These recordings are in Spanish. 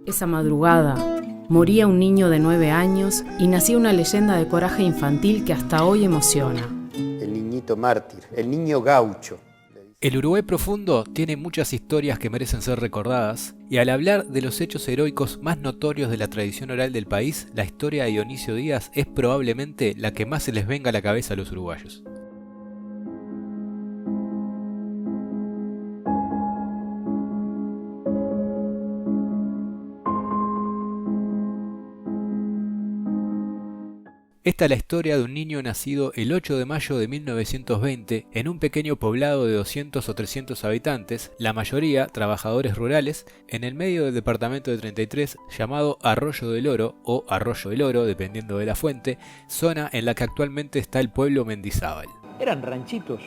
Esa madrugada moría un niño de 9 años y nacía una leyenda de coraje infantil que hasta hoy emociona. El niñito mártir, el niño gaucho. El Uruguay profundo tiene muchas historias que merecen ser recordadas, y al hablar de los hechos heroicos más notorios de la tradición oral del país, la historia de Dionisio Díaz es probablemente la que más se les venga a la cabeza a los uruguayos. Esta es la historia de un niño nacido el 8 de mayo de 1920 en un pequeño poblado de 200 o 300 habitantes, la mayoría trabajadores rurales, en el medio del departamento de 33 llamado Arroyo del Oro o Arroyo del Oro, dependiendo de la fuente, zona en la que actualmente está el pueblo Mendizábal. Eran ranchitos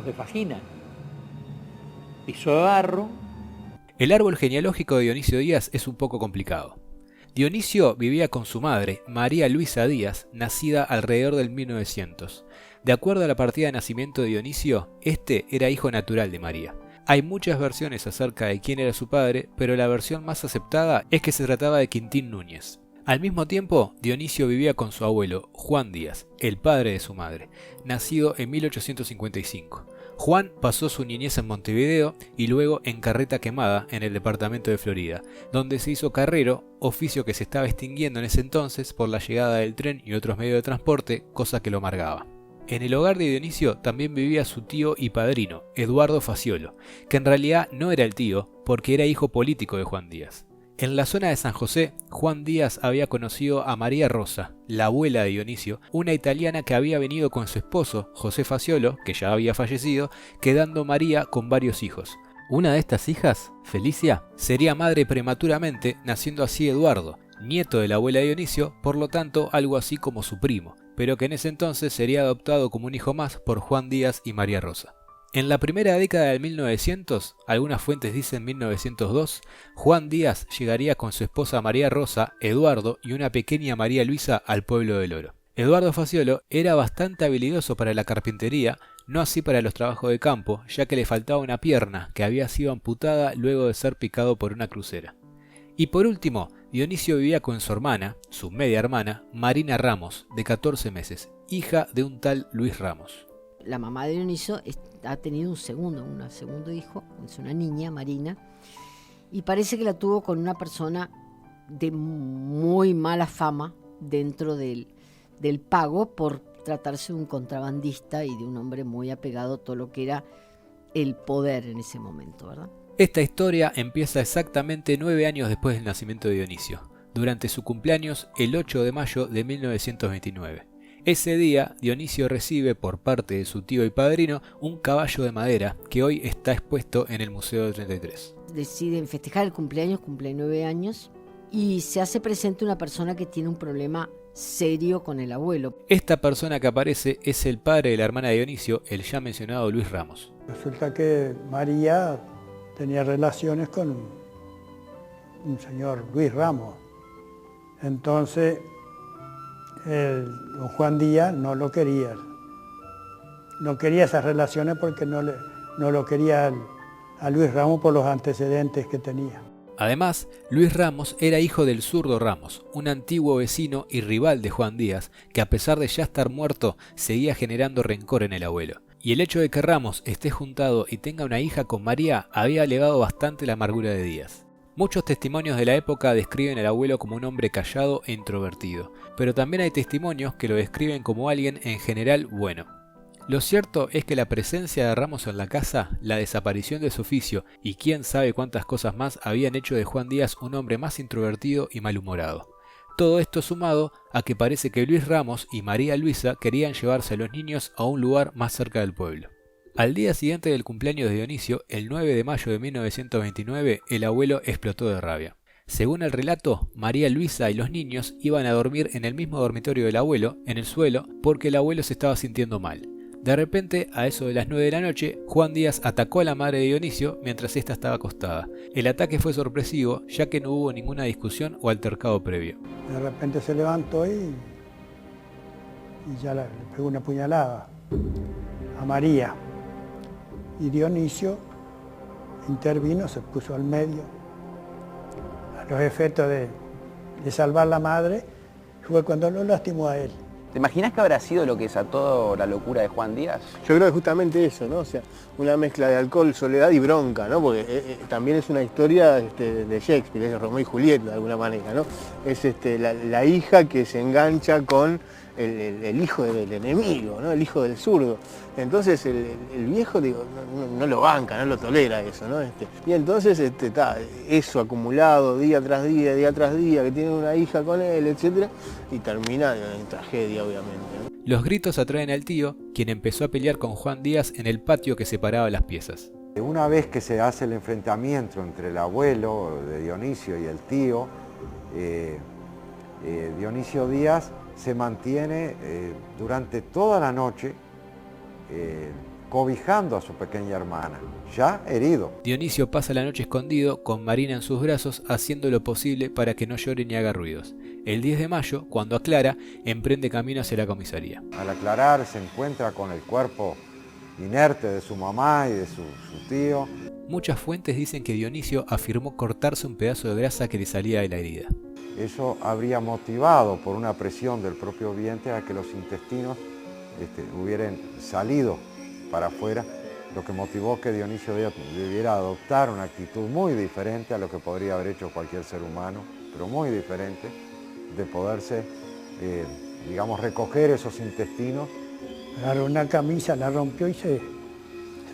de fajina, piso de barro. El árbol genealógico de Dionisio Díaz es un poco complicado. Dionisio vivía con su madre, María Luisa Díaz, nacida alrededor del 1900. De acuerdo a la partida de nacimiento de Dionisio, este era hijo natural de María. Hay muchas versiones acerca de quién era su padre, pero la versión más aceptada es que se trataba de Quintín Núñez. Al mismo tiempo, Dionisio vivía con su abuelo, Juan Díaz, el padre de su madre, nacido en 1855. Juan pasó su niñez en Montevideo y luego en Carreta Quemada, en el departamento de Florida, donde se hizo carrero, oficio que se estaba extinguiendo en ese entonces por la llegada del tren y otros medios de transporte, cosa que lo amargaba. En el hogar de Dionisio también vivía su tío y padrino, Eduardo Faciolo, que en realidad no era el tío, porque era hijo político de Juan Díaz. En la zona de San José, Juan Díaz había conocido a María Rosa, la abuela de Dionisio, una italiana que había venido con su esposo, José Faciolo, que ya había fallecido, quedando María con varios hijos. Una de estas hijas, Felicia, sería madre prematuramente, naciendo así Eduardo, nieto de la abuela de Dionisio, por lo tanto algo así como su primo, pero que en ese entonces sería adoptado como un hijo más por Juan Díaz y María Rosa. En la primera década del 1900, algunas fuentes dicen 1902, Juan Díaz llegaría con su esposa María Rosa, Eduardo y una pequeña María Luisa al pueblo del Oro. Eduardo Faciolo era bastante habilidoso para la carpintería, no así para los trabajos de campo, ya que le faltaba una pierna que había sido amputada luego de ser picado por una crucera. Y por último, Dionisio vivía con su hermana, su media hermana, Marina Ramos, de 14 meses, hija de un tal Luis Ramos. La mamá de Dionisio ha tenido un segundo hijo, es una niña, Marina, y parece que la tuvo con una persona de muy mala fama dentro del pago por tratarse de un contrabandista y de un hombre muy apegado a todo lo que era el poder en ese momento, ¿verdad? Esta historia empieza exactamente 9 años después del nacimiento de Dionisio, durante su cumpleaños el 8 de mayo de 1929. Ese día, Dionisio recibe por parte de su tío y padrino un caballo de madera que hoy está expuesto en el Museo de 33. Deciden festejar el cumpleaños, cumple 9 años, y se hace presente una persona que tiene un problema serio con el abuelo. Esta persona que aparece es el padre de la hermana de Dionisio, el ya mencionado Luis Ramos. Resulta que María tenía relaciones con un señor Luis Ramos. Entonces, don Juan Díaz no lo quería. No quería esas relaciones porque no lo quería a Luis Ramos por los antecedentes que tenía. Además, Luis Ramos era hijo del zurdo Ramos, un antiguo vecino y rival de Juan Díaz, que a pesar de ya estar muerto, seguía generando rencor en el abuelo. Y el hecho de que Ramos esté juntado y tenga una hija con María había elevado bastante la amargura de Díaz. Muchos testimonios de la época describen al abuelo como un hombre callado e introvertido, pero también hay testimonios que lo describen como alguien en general bueno. Lo cierto es que la presencia de Ramos en la casa, la desaparición de su oficio y quién sabe cuántas cosas más habían hecho de Juan Díaz un hombre más introvertido y malhumorado. Todo esto sumado a que parece que Luis Ramos y María Luisa querían llevarse a los niños a un lugar más cerca del pueblo. Al día siguiente del cumpleaños de Dionisio, el 9 de mayo de 1929, el abuelo explotó de rabia. Según el relato, María Luisa y los niños iban a dormir en el mismo dormitorio del abuelo, en el suelo, porque el abuelo se estaba sintiendo mal. De repente, a eso de las 9 de la noche, Juan Díaz atacó a la madre de Dionisio mientras ésta estaba acostada. El ataque fue sorpresivo, ya que no hubo ninguna discusión o altercado previo. De repente se levantó y ya le pegó una puñalada a María. Y Dionisio intervino, se puso al medio los efectos de salvar la madre, fue cuando lo lastimó a él. ¿Te imaginas que habrá sido lo que desató la locura de Juan Díaz? Yo creo que justamente eso, ¿no? O sea, una mezcla de alcohol, soledad y bronca, ¿no? Porque también es una historia de Shakespeare, es Romeo y Julieta de alguna manera, ¿no? Es la hija que se engancha con el hijo del enemigo, ¿no? El hijo del zurdo. Entonces el viejo, digo, no lo banca, no lo tolera eso, ¿no? Y entonces eso acumulado día tras día, que tiene una hija con él, etcétera, y termina en tragedia, obviamente, ¿no? Los gritos atraen al tío, quien empezó a pelear con Juan Díaz en el patio que separaba las piezas. Una vez que se hace el enfrentamiento entre el abuelo de Dionisio y el tío, Dionisio Díaz se mantiene durante toda la noche cobijando a su pequeña hermana, ya herido. Dionisio pasa la noche escondido con Marina en sus brazos, haciendo lo posible para que no llore ni haga ruidos. El 10 de mayo, cuando aclara, emprende camino hacia la comisaría. Al aclarar se encuentra con el cuerpo inerte de su mamá y de su tío. Muchas fuentes dicen que Dionisio afirmó cortarse un pedazo de grasa que le salía de la herida. Eso habría motivado por una presión del propio vientre a que los intestinos hubieran salido para afuera, lo que motivó que Dionisio Díaz debiera adoptar una actitud muy diferente a lo que podría haber hecho cualquier ser humano, pero muy diferente, de poderse, digamos, recoger esos intestinos. Agarró una camisa, la rompió y se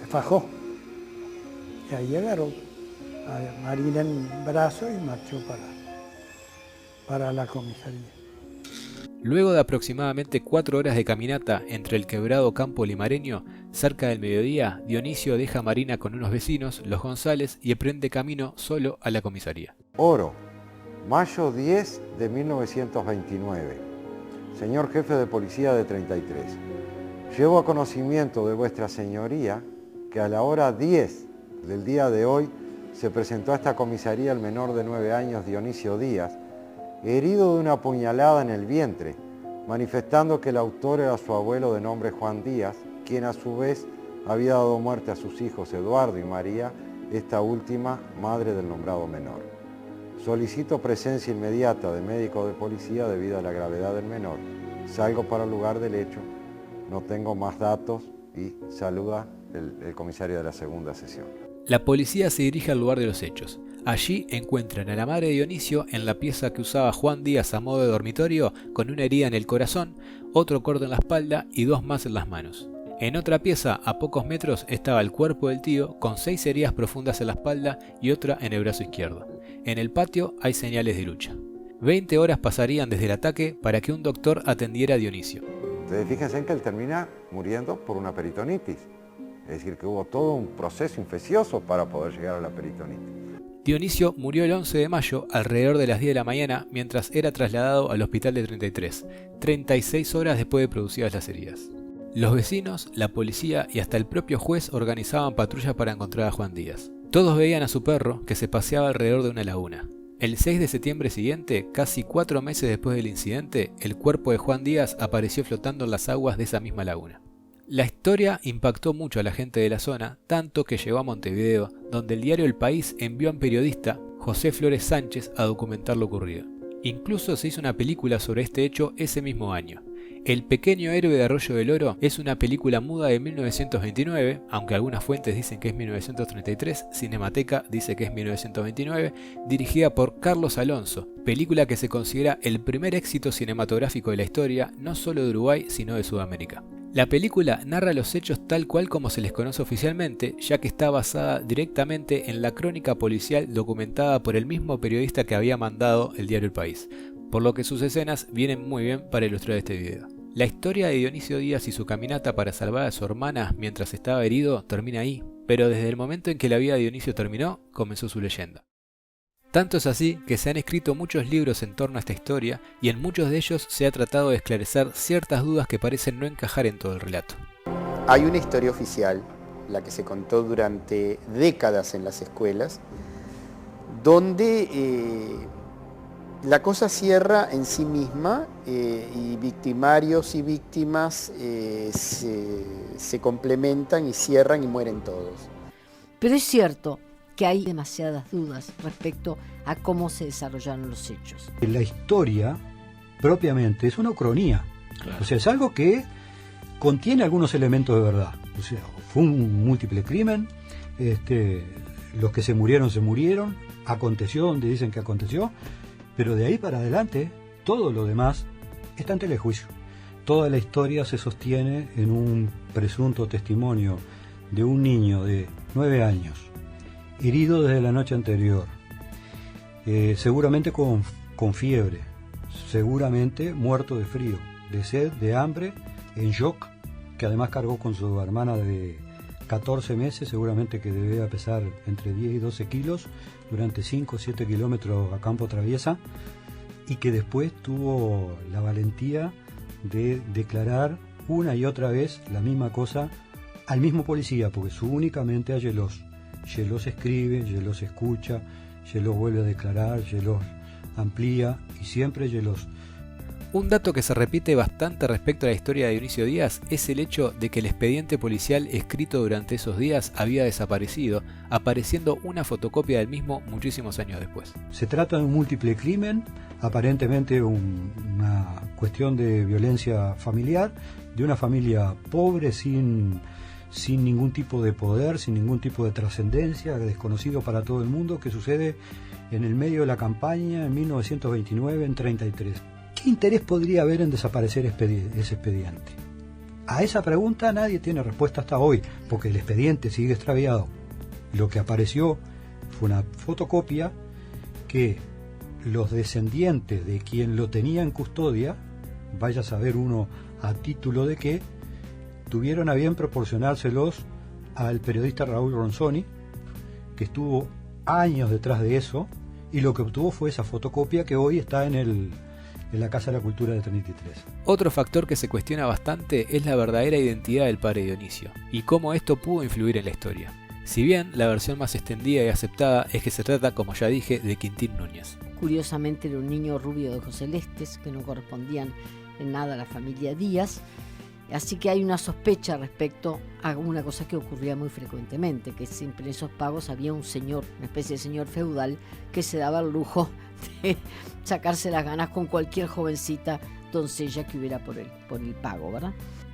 fajó. Y ahí agarró a Marina en brazos y marchó para la comisaría. Luego de aproximadamente 4 horas de caminata entre el quebrado campo limareño, cerca del mediodía, Dionisio deja a Marina con unos vecinos, los González, y emprende camino solo a la comisaría. Oro, mayo 10 de 1929. Señor jefe de policía de 33. Llevo a conocimiento de vuestra señoría que a la hora 10 del día de hoy se presentó a esta comisaría el menor de 9 años Dionisio Díaz, herido de una puñalada en el vientre, manifestando que el autor era su abuelo de nombre Juan Díaz, quien a su vez había dado muerte a sus hijos Eduardo y María, esta última madre del nombrado menor. Solicito presencia inmediata de médico de policía debido a la gravedad del menor. Salgo para el lugar del hecho, no tengo más datos y saluda el comisario de la segunda sesión. La policía se dirige al lugar de los hechos. Allí encuentran a la madre de Dionisio en la pieza que usaba Juan Díaz a modo de dormitorio, con una herida en el corazón, otro corte en la espalda y 2 más en las manos. En otra pieza, a pocos metros, estaba el cuerpo del tío, con 6 heridas profundas en la espalda y otra en el brazo izquierdo. En el patio hay señales de lucha. 20 horas pasarían desde el ataque para que un doctor atendiera a Dionisio. Entonces fíjense en que él termina muriendo por una peritonitis. Es decir, que hubo todo un proceso infeccioso para poder llegar a la peritonitis. Dionisio murió el 11 de mayo alrededor de las 10 de la mañana mientras era trasladado al hospital de 33, 36 horas después de producidas las heridas. Los vecinos, la policía y hasta el propio juez organizaban patrullas para encontrar a Juan Díaz. Todos veían a su perro que se paseaba alrededor de una laguna. El 6 de septiembre siguiente, casi 4 meses después del incidente, el cuerpo de Juan Díaz apareció flotando en las aguas de esa misma laguna. La historia impactó mucho a la gente de la zona, tanto que llegó a Montevideo, donde el diario El País envió a un periodista, José Flores Sánchez, a documentar lo ocurrido. Incluso se hizo una película sobre este hecho ese mismo año. El pequeño héroe de Arroyo del Oro es una película muda de 1929, aunque algunas fuentes dicen que es 1933, Cinemateca dice que es 1929, dirigida por Carlos Alonso, película que se considera el primer éxito cinematográfico de la historia, no solo de Uruguay, sino de Sudamérica. La película narra los hechos tal cual como se les conoce oficialmente, ya que está basada directamente en la crónica policial documentada por el mismo periodista que había mandado el diario El País, por lo que sus escenas vienen muy bien para ilustrar este video. La historia de Dionisio Díaz y su caminata para salvar a su hermana mientras estaba herido termina ahí, pero desde el momento en que la vida de Dionisio terminó, comenzó su leyenda. Tanto es así que se han escrito muchos libros en torno a esta historia y en muchos de ellos se ha tratado de esclarecer ciertas dudas que parecen no encajar en todo el relato. Hay una historia oficial, la que se contó durante décadas en las escuelas, donde la cosa cierra en sí misma y victimarios y víctimas se complementan y cierran y mueren todos. Pero es cierto que hay demasiadas dudas respecto a cómo se desarrollaron los hechos. La historia propiamente es una ucronía, claro. O sea, es algo que contiene algunos elementos de verdad. O sea, fue un múltiple crimen, los que se murieron, aconteció donde dicen que aconteció, pero de ahí para adelante todo lo demás está en telejuicio. Toda la historia se sostiene en un presunto testimonio de un niño de 9 años, herido desde la noche anterior, seguramente con fiebre, seguramente muerto de frío, de sed, de hambre, en shock, que además cargó con su hermana de 14 meses, seguramente que debía pesar entre 10 y 12 kilos, durante 5 o 7 kilómetros a campo traviesa, y que después tuvo la valentía de declarar una y otra vez la misma cosa al mismo policía, porque su únicamente a Gelos. Gelos escribe, Gelos escucha, Gelos vuelve a declarar, Gelos amplía y siempre Gelos. Un dato que se repite bastante respecto a la historia de Dionisio Díaz es el hecho de que el expediente policial escrito durante esos días había desaparecido, apareciendo una fotocopia del mismo muchísimos años después. Se trata de un múltiple crimen, aparentemente una cuestión de violencia familiar, de una familia pobre, sin ningún tipo de poder, sin ningún tipo de trascendencia, desconocido para todo el mundo, que sucede en el medio de la campaña en 1929, en 33. ¿Qué interés podría haber en desaparecer ese expediente? A esa pregunta nadie tiene respuesta hasta hoy, porque el expediente sigue extraviado. Lo que apareció fue una fotocopia que los descendientes de quien lo tenía en custodia, vaya a saber uno a título de qué, tuvieron a bien proporcionárselos al periodista Raúl Ronzoni, que estuvo años detrás de eso, y lo que obtuvo fue esa fotocopia que hoy está en la Casa de la Cultura de 33. Otro factor que se cuestiona bastante es la verdadera identidad del padre Dionisio, y cómo esto pudo influir en la historia. Si bien la versión más extendida y aceptada es que se trata, como ya dije, de Quintín Núñez. Curiosamente era un niño rubio de ojos celestes que no correspondían en nada a la familia Díaz, así que hay una sospecha respecto a una cosa que ocurría muy frecuentemente, que siempre en esos pagos había un señor, una especie de señor feudal, que se daba el lujo de sacarse las ganas con cualquier jovencita doncella que hubiera por el pago, ¿verdad?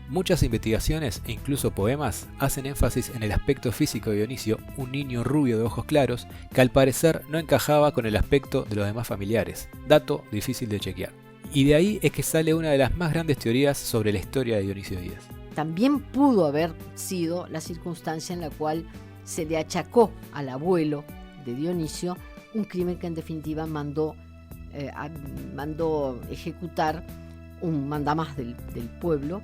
Muchas investigaciones e incluso poemas hacen énfasis en el aspecto físico de Dionisio, un niño rubio de ojos claros que al parecer no encajaba con el aspecto de los demás familiares, dato difícil de chequear. Y de ahí es que sale una de las más grandes teorías sobre la historia de Dionisio Díaz. También pudo haber sido la circunstancia en la cual se le achacó al abuelo de Dionisio un crimen que en definitiva mandó ejecutar un mandamás del pueblo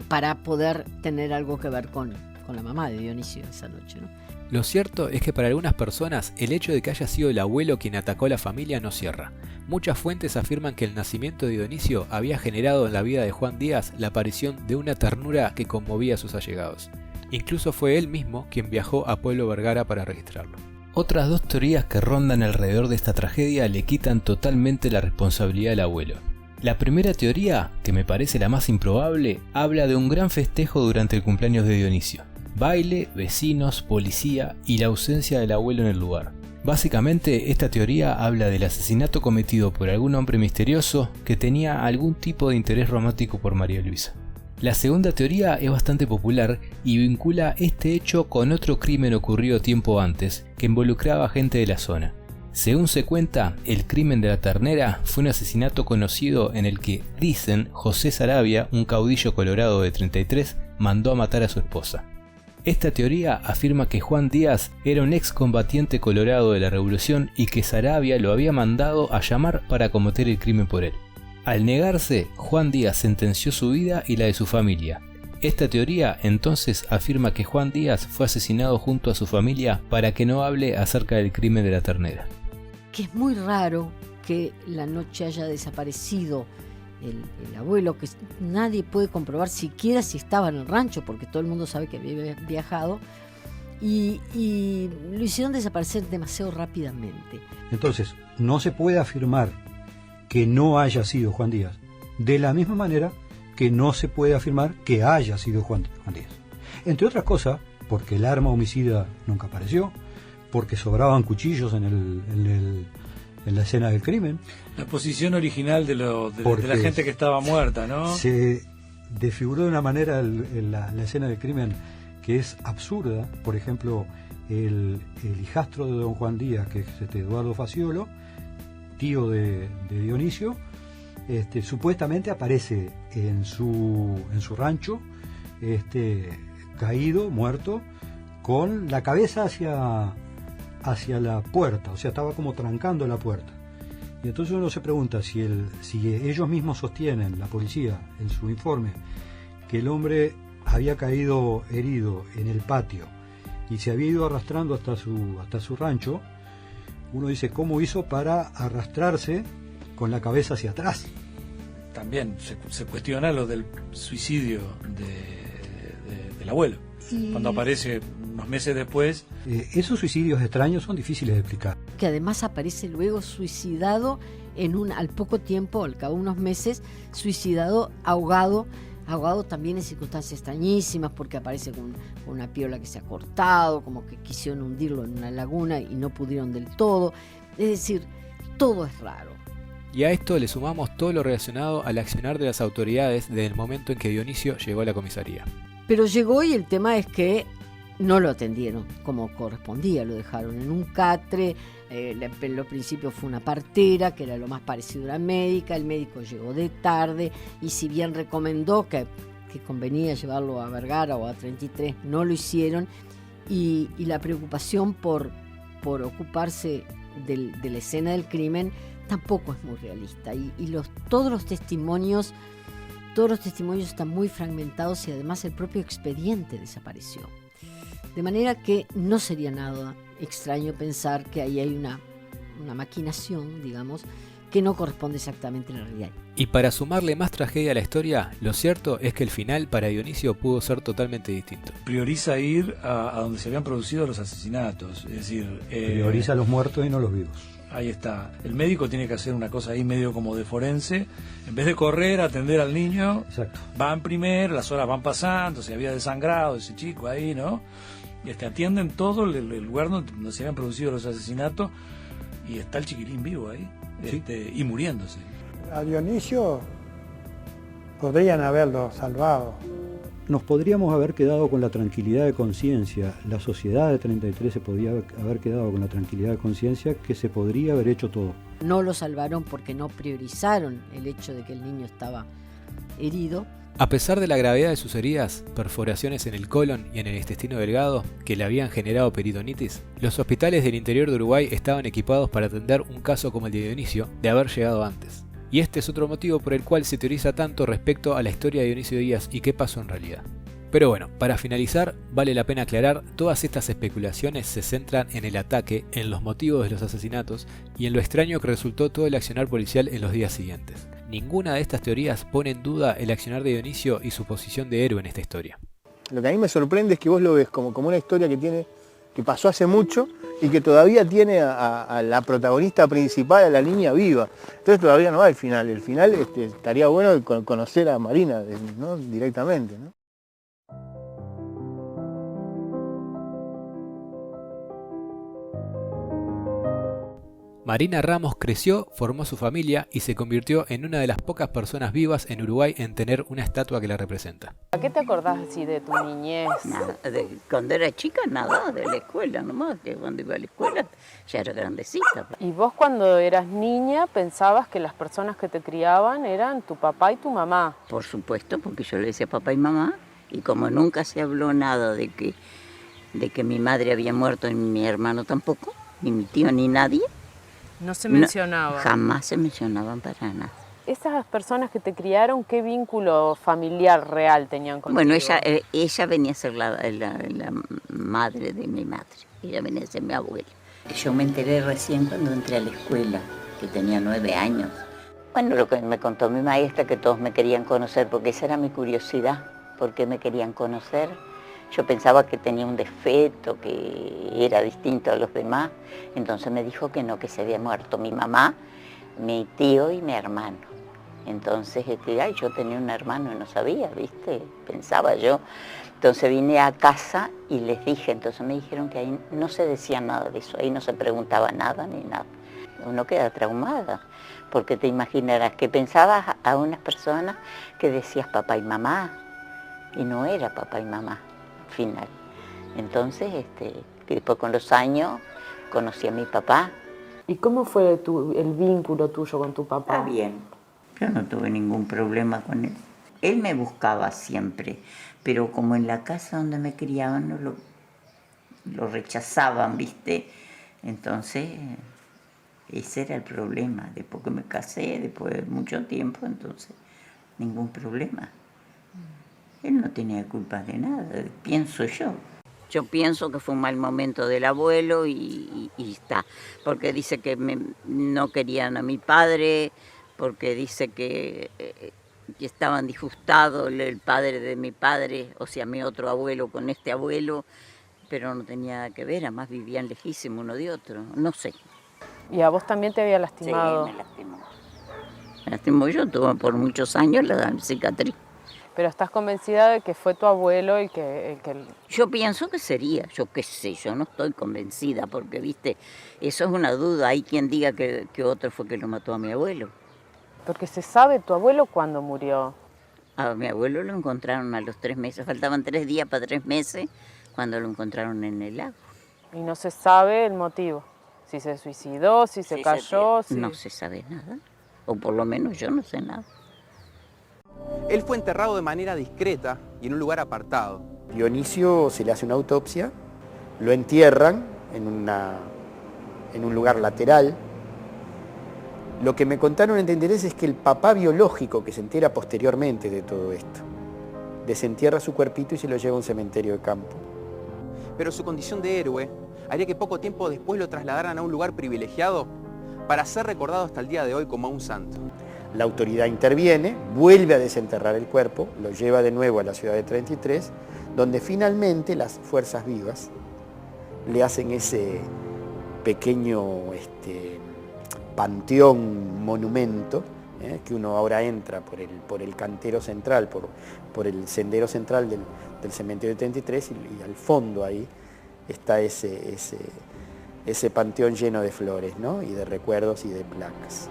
para poder tener algo que ver con la mamá de Dionisio esa noche, ¿no? Lo cierto es que para algunas personas el hecho de que haya sido el abuelo quien atacó a la familia no cierra. Muchas fuentes afirman que el nacimiento de Dionisio había generado en la vida de Juan Díaz la aparición de una ternura que conmovía a sus allegados. Incluso fue él mismo quien viajó a Pueblo Vergara para registrarlo. Otras dos teorías que rondan alrededor de esta tragedia le quitan totalmente la responsabilidad al abuelo. La primera teoría, que me parece la más improbable, habla de un gran festejo durante el cumpleaños de Dionisio. Baile, vecinos, policía y la ausencia del abuelo en el lugar. Básicamente, esta teoría habla del asesinato cometido por algún hombre misterioso que tenía algún tipo de interés romántico por María Luisa. La segunda teoría es bastante popular y vincula este hecho con otro crimen ocurrido tiempo antes que involucraba a gente de la zona. Según se cuenta, el crimen de la ternera fue un asesinato conocido en el que, dicen, José Saravia, un caudillo colorado de 33, mandó a matar a su esposa. Esta teoría afirma que Juan Díaz era un excombatiente colorado de la Revolución y que Saravia lo había mandado a llamar para cometer el crimen por él. Al negarse, Juan Díaz sentenció su vida y la de su familia. Esta teoría entonces afirma que Juan Díaz fue asesinado junto a su familia para que no hable acerca del crimen de la ternera. Que es muy raro que la noche haya desaparecido el abuelo, que nadie puede comprobar siquiera si estaba en el rancho, porque todo el mundo sabe que había viajado, y lo hicieron desaparecer demasiado rápidamente. Entonces, no se puede afirmar que no haya sido Juan Díaz, de la misma manera que no se puede afirmar que haya sido Juan Díaz. Entre otras cosas, porque el arma homicida nunca apareció, porque sobraban cuchillos en la escena del crimen. La posición original de la gente que estaba muerta, ¿no? Se desfiguró de una manera la escena del crimen que es absurda. Por ejemplo, el hijastro de don Juan Díaz, que es Eduardo Faciolo, tío de Dionisio, supuestamente aparece en su rancho, caído, muerto, con la cabeza hacia la puerta, o sea, estaba como trancando la puerta. Y entonces uno se pregunta si ellos mismos sostienen, la policía, en su informe, que el hombre había caído herido en el patio y se había ido arrastrando hasta su rancho. Uno dice, ¿cómo hizo para arrastrarse con la cabeza hacia atrás? También se cuestiona lo del suicidio del abuelo. Cuando aparece unos meses después. Esos suicidios extraños son difíciles de explicar. Que además aparece luego suicidado al poco tiempo, al cabo de unos meses, suicidado, ahogado también en circunstancias extrañísimas, porque aparece con una piola que se ha cortado, como que quisieron hundirlo en una laguna y no pudieron del todo. Es decir, todo es raro. Y a esto le sumamos todo lo relacionado al accionar de las autoridades desde el momento en que Dionisio llegó a la comisaría. Pero llegó y el tema es que no lo atendieron como correspondía, lo dejaron en un catre. En los principios fue una partera, que era lo más parecido a la médica. El médico llegó de tarde y si bien recomendó que convenía llevarlo a Vergara o a 33, no lo hicieron. Y la preocupación por ocuparse de la escena del crimen tampoco es muy realista. Y todos los testimonios están muy fragmentados y además el propio expediente desapareció. De manera que no sería nada extraño pensar que ahí hay una maquinación, digamos, que no corresponde exactamente a la realidad. Y para sumarle más tragedia a la historia, lo cierto es que el final para Dionisio pudo ser totalmente distinto. Prioriza ir a donde se habían producido los asesinatos, es decir... prioriza a los muertos y no los vivos. Ahí está. El médico tiene que hacer una cosa ahí medio como de forense. En vez de correr a atender al niño, exacto, van primero, las horas van pasando, se había desangrado ese chico ahí, ¿no? Atienden todo el lugar donde se habían producido los asesinatos y está el chiquilín vivo ahí, ¿sí? Y muriéndose. A Dionisio podrían haberlo salvado. Nos podríamos haber quedado con la tranquilidad de conciencia, la sociedad de 33 se podría haber quedado con la tranquilidad de conciencia que se podría haber hecho todo. No lo salvaron porque no priorizaron el hecho de que el niño estaba herido. A pesar de la gravedad de sus heridas, perforaciones en el colon y en el intestino delgado que le habían generado peritonitis, los hospitales del interior de Uruguay estaban equipados para atender un caso como el de Dionisio de haber llegado antes. Y este es otro motivo por el cual se teoriza tanto respecto a la historia de Dionisio Díaz y qué pasó en realidad. Pero bueno, para finalizar, vale la pena aclarar, todas estas especulaciones se centran en el ataque, en los motivos de los asesinatos y en lo extraño que resultó todo el accionar policial en los días siguientes. Ninguna de estas teorías pone en duda el accionar de Dionisio y su posición de héroe en esta historia. Lo que a mí me sorprende es que vos lo ves como una historia que pasó hace mucho y que todavía tiene a la protagonista principal, a la niña viva. Entonces todavía no va el final. El final estaría bueno conocer a Marina, ¿no? Directamente, ¿no? Marina Ramos creció, formó su familia y se convirtió en una de las pocas personas vivas en Uruguay en tener una estatua que la representa. ¿A qué te acordás así de tu niñez? Nada, cuando era chica nada, de la escuela nomás, que cuando iba a la escuela ya era grandecita. ¿Y vos cuando eras niña pensabas que las personas que te criaban eran tu papá y tu mamá? Por supuesto, porque yo le decía papá y mamá, y como nunca se habló nada de que mi madre había muerto y mi hermano tampoco, ni mi tío ni nadie, no se mencionaba. Jamás se mencionaban para nada. ¿Esas personas que te criaron, qué vínculo familiar real tenían contigo? Bueno, ella venía a ser la madre de mi madre. Ella venía a ser mi abuela. Yo me enteré recién cuando entré a la escuela, que tenía 9 años. Bueno, lo que me contó mi maestra, que todos me querían conocer, porque esa era mi curiosidad, por qué me querían conocer. Yo pensaba que tenía un defecto, que era distinto a los demás. Entonces me dijo que no, que se había muerto mi mamá, mi tío y mi hermano. Entonces, yo tenía un hermano y no sabía, ¿viste? Pensaba yo. Entonces vine a casa y les dije, entonces me dijeron que ahí no se decía nada de eso, ahí no se preguntaba nada ni nada. Uno queda traumada, porque te imaginarás que pensabas a unas personas que decías papá y mamá, y no era papá y mamá, al final. Entonces, que después con los años conocí a mi papá. ¿Y cómo fue el vínculo tuyo con tu papá? Está bien, yo no tuve ningún problema con él. Él me buscaba siempre, pero como en la casa donde me criaban no lo rechazaban, ¿viste? Entonces, ese era el problema. Después que me casé, después de mucho tiempo, entonces, ningún problema. Él no tenía culpa de nada, pienso yo. Yo pienso que fue un mal momento del abuelo y está. Porque dice que no querían a mi padre, porque dice que estaban disgustados el padre de mi padre, o sea, mi otro abuelo con este abuelo, pero no tenía nada que ver, además vivían lejísimos uno de otro, no sé. ¿Y a vos también te había lastimado? Sí, me lastimó. Me lastimó, yo tuve por muchos años la cicatriz. Pero estás convencida de que fue tu abuelo y que... Yo pienso que sería, yo qué sé, yo no estoy convencida, porque, viste, eso es una duda, hay quien diga que otro fue que lo mató a mi abuelo. Porque se sabe tu abuelo cuándo murió. A mi abuelo lo encontraron a los 3 meses, faltaban 3 días para 3 meses cuando lo encontraron en el lago. Y no se sabe el motivo, si se suicidó, si se cayó... No se sabe nada, o por lo menos yo no sé nada. Él fue enterrado de manera discreta y en un lugar apartado. Dionisio se le hace una autopsia, lo entierran en un lugar lateral. Lo que me contaron en Tenderés es que el papá biológico, que se entera posteriormente de todo esto, desentierra su cuerpito y se lo lleva a un cementerio de campo. Pero su condición de héroe haría que poco tiempo después lo trasladaran a un lugar privilegiado para ser recordado hasta el día de hoy como un santo. La autoridad interviene, vuelve a desenterrar el cuerpo, lo lleva de nuevo a la ciudad de 33, donde finalmente las fuerzas vivas le hacen ese pequeño panteón, monumento, que uno ahora entra por el cantero central, por el sendero central del cementerio de 33, y al fondo ahí está ese panteón lleno de flores, ¿no? Y de recuerdos y de placas.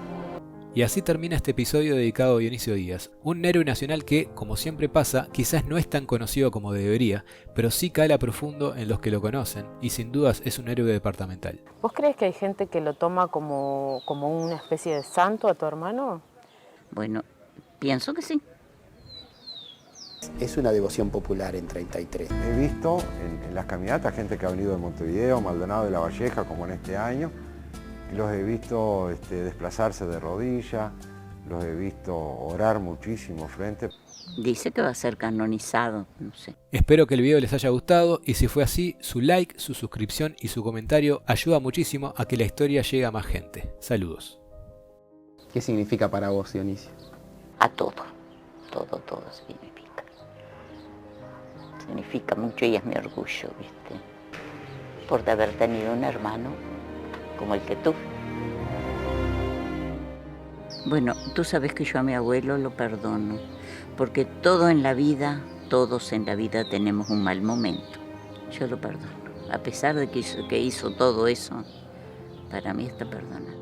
Y así termina este episodio dedicado a Dionisio Díaz, un héroe nacional que, como siempre pasa, quizás no es tan conocido como debería, pero sí cala profundo en los que lo conocen, y sin dudas es un héroe departamental. ¿Vos crees que hay gente que lo toma como una especie de santo a tu hermano? Bueno, pienso que sí. Es una devoción popular en 33. He visto en las caminatas gente que ha venido de Montevideo, Maldonado de la Valleja, como en este año. Los he visto desplazarse de rodillas, los he visto orar muchísimo frente. Dice que va a ser canonizado, no sé. Espero que el video les haya gustado y si fue así, su like, su suscripción y su comentario ayuda muchísimo a que la historia llegue a más gente. Saludos. ¿Qué significa para vos, Dionisio? A todo significa. Significa mucho y es mi orgullo, ¿viste? Por haber tenido un hermano como el que tú. Bueno, tú sabes que yo a mi abuelo lo perdono, porque todos en la vida tenemos un mal momento. Yo lo perdono. A pesar de que hizo todo eso, para mí está perdonado.